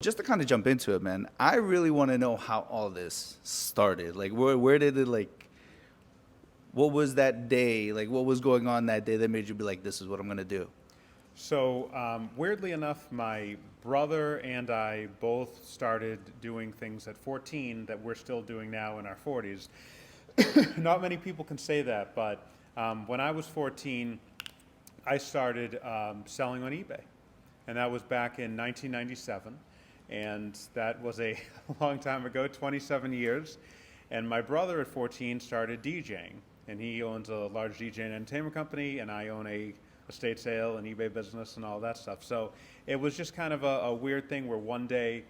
just to kind of jump into it, man, I really want to know how all this started. Like, where did it, like, what was that day? Like, what was going on that day that made you be like, this is what I'm going to do? So, weirdly enough, my brother and I both started doing things at 14 that we're still doing now in our 40s. Not many people can say that, but when I was 14, I started selling on eBay. And that was back in 1997. And that was a long time ago, 27 years. And my brother at 14 started DJing. And he owns a large DJ and entertainment company, and I own a estate sale and eBay business and all that stuff. So it was just kind of a weird thing where one day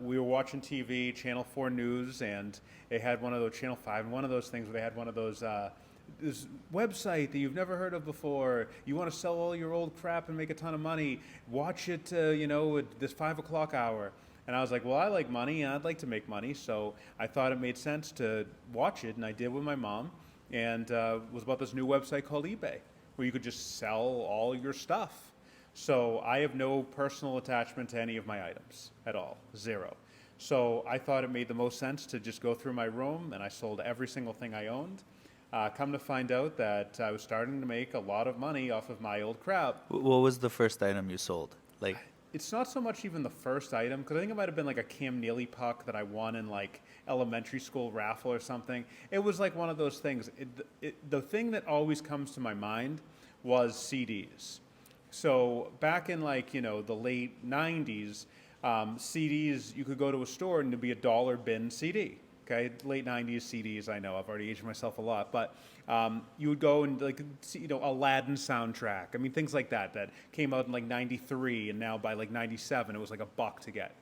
we were watching TV, Channel 4 News, and they had one of those, Channel 5, and one of those things where they had one of those, this website that you've never heard of before. You want to sell all your old crap and make a ton of money. Watch it, at this 5 o'clock hour. And I was like, well, I like money and I'd like to make money. So I thought it made sense to watch it, and I did with my mom. And it was about this new website called eBay, where you could just sell all your stuff. So I have no personal attachment to any of my items at all, zero. So I thought it made the most sense to just go through my room, and I sold every single thing I owned. Come to find out that I was starting to make a lot of money off of my old crap. What was the first item you sold? Like, It's not so much even the first item, because I think it might have been like a Cam Neely puck that I won in like elementary school raffle or something. It was like one of those things. The thing that always comes to my mind was CDs. So back in the late 90s, CDs, you could go to a store and there'd be a dollar bin CD. Okay, late 90s CDs, I know, I've already aged myself a lot, but you would go and see, Aladdin soundtrack. I mean, things like that came out in like 93, and now by like 97, it was like $1 to get.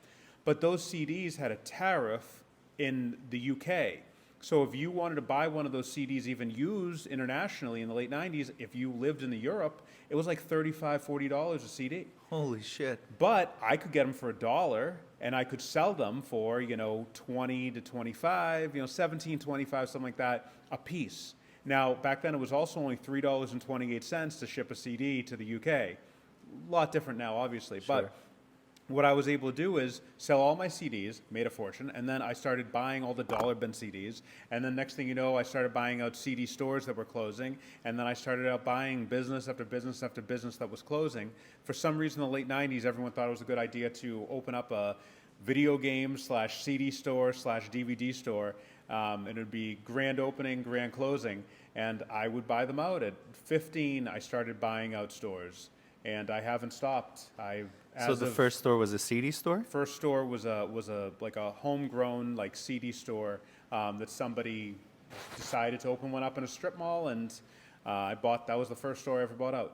But those CDs had a tariff in the UK. So if you wanted to buy one of those CDs even used internationally in the late 90s, if you lived in Europe, it was like $35, $40 a CD. holy shit. But I could get them for $1, and I could sell them for 20 to 25, 17, 25, something like that a piece. Now back then it was also only $3.28 to ship a CD to the UK. A lot different now, obviously, Sure. but what I was able to do is sell all my CDs, made a fortune, and then I started buying all the dollar bin CDs. And then next thing you know, I started buying out CD stores that were closing, and then I started out buying business after business after business that was closing. For some reason, in the late 90s, everyone thought it was a good idea to open up a video game / CD store / DVD store, and it would be grand opening, grand closing, and I would buy them out. At 15, I started buying out stores, and I haven't stopped. So the first store was a CD store? First store was a like a homegrown like CD store that somebody decided to open one up in a strip mall, and that was the first store I ever bought out.